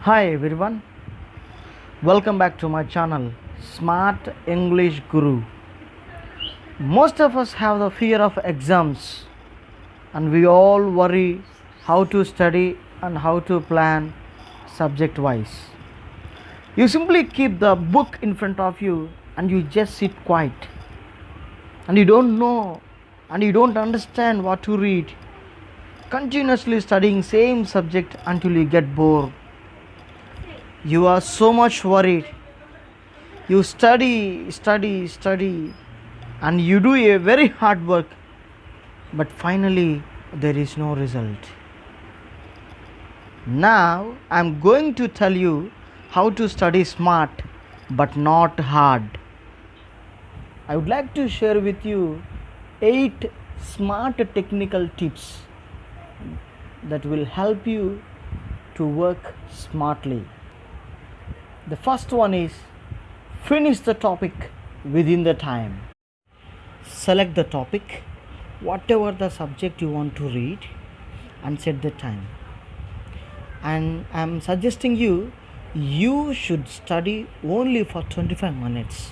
Hi everyone, welcome back to my channel Smart English Guru. Most of us have the fear of exams and we all worry how to study and how to plan subject wise. You simply keep the book in front of you and you just sit quiet and you don't know and you don't understand what to read, continuously studying same subject until you get bored. You are so much worried. You study, and you do a very hard work, but finally there is no result. Now I am going to tell you how to study smart but not hard. I would like to share with you 8 smart technical tips that will help you to work smartly. The first one is finish the topic within the time. Select the topic, whatever the subject you want to read, and set the time. And I am suggesting you should study only for 25 minutes.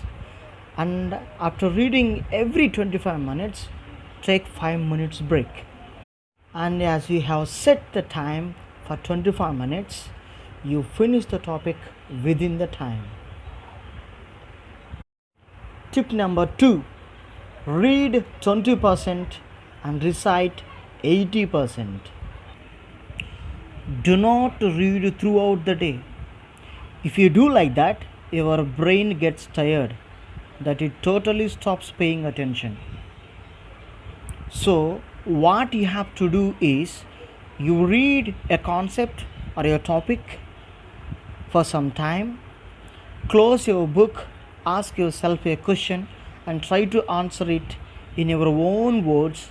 And after reading every 25 minutes, take 5 minutes break. And as you have set the time for 25 minutes, you finish the topic within the time. Tip number 2, read 20% and recite 80%. Do not read throughout the day. If you do like that, your brain gets tired, that it totally stops paying attention. So what you have to do is you read a concept or a topic for some time, close your book, ask yourself a question and try to answer it in your own words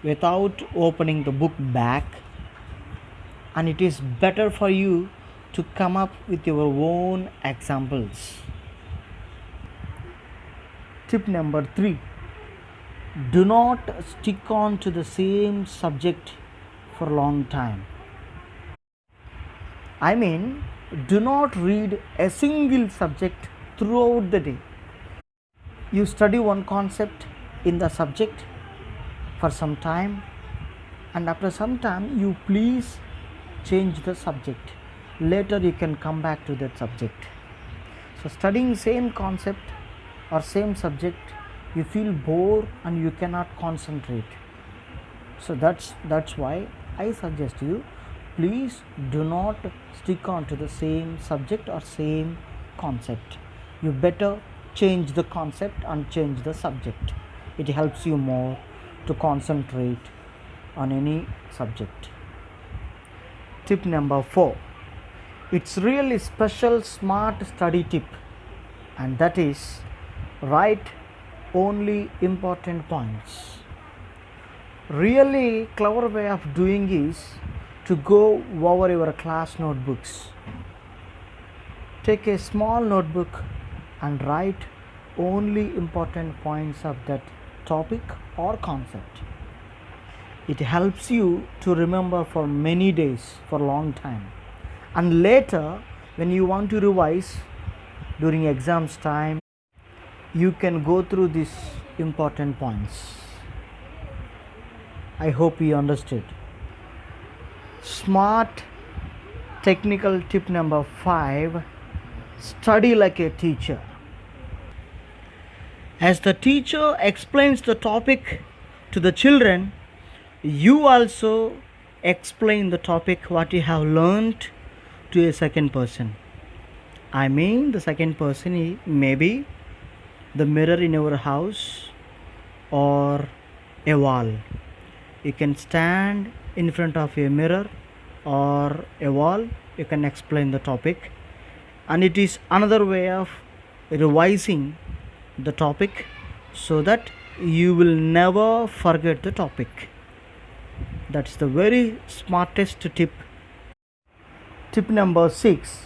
without opening the book back, and it is better for you to come up with your own examples. Tip number 3, do not stick on to the same subject for a long time. I mean, do not read a single subject throughout the day. You study one concept in the subject for some time, and after some time you please change the subject. Later you can come back to that subject. So studying same concept or same subject, you feel bored and you cannot concentrate. So that's why I suggest you, please do not stick on to the same subject or same concept. You better change the concept and change the subject. It helps you more to concentrate on any subject. Tip number 4, it's really special smart study tip, and that is write only important points. Really clever way of doing is to go over your class notebooks. Take a small notebook and write only important points of that topic or concept. It helps you to remember for many days, for a long time. And later, when you want to revise during exams time, you can go through these important points. I hope you understood. Smart technical tip number 5, study like a teacher. As the teacher explains the topic to the children, you also explain the topic what you have learned to a second person. I mean, the second person maybe the mirror in your house or a wall. You can stand in front of a mirror or a wall, you can explain the topic, and it is another way of revising the topic so that you will never forget the topic. That's the very smartest tip. Tip number 6,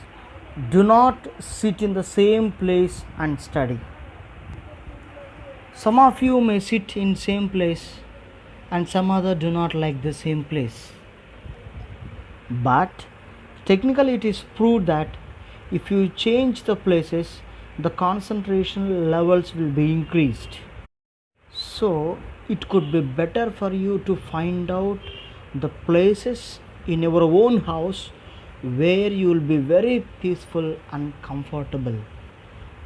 do not sit in the same place and study. Some of you may sit in same place and some other do not like the same place, but Technically, it is proved that if you change the places, the concentration levels will be increased. So, it could be better for you to find out the places in your own house where you will be very peaceful and comfortable.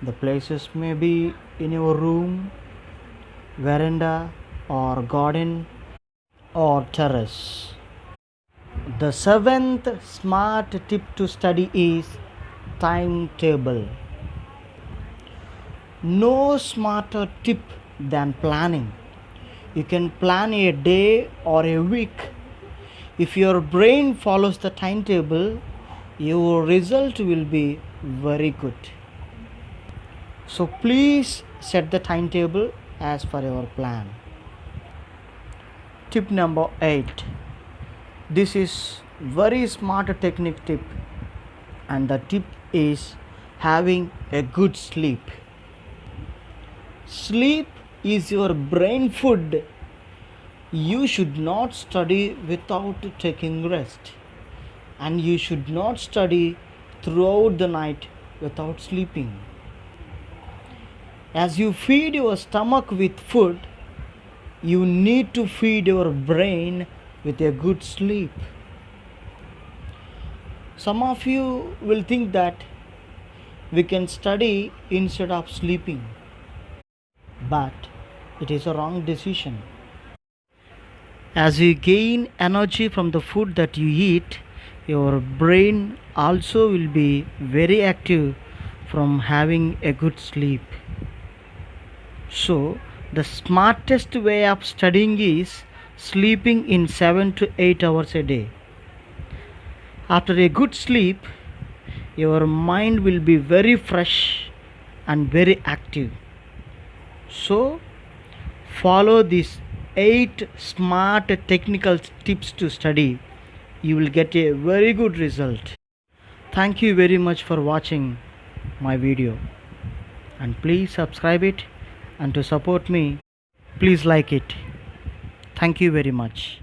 The places may be in your room, veranda, or garden, or terrace. The seventh smart tip to study is timetable. No smarter tip than planning. You can plan a day or a week. If your brain follows the timetable, your result will be very good. So please set the timetable as per your plan. Tip number 8. This is very smart technique tip, and the tip is having a good sleep. Sleep is your brain food. You should not study without taking rest, and you should not study throughout the night without sleeping. As you feed your stomach with food, you need to feed your brain with a good sleep. Some of you will think that we can study instead of sleeping, but it is a wrong decision. As you gain energy from the food that you eat, your brain also will be very active from having a good sleep. So, the smartest way of studying is sleeping in 7 to 8 hours a day. After a good sleep, your mind will be very fresh and very active. So, follow these 8 smart technical tips to study. You will get a very good result. Thank you very much for watching my video, and please subscribe it, and to support me, please like it. Thank you very much.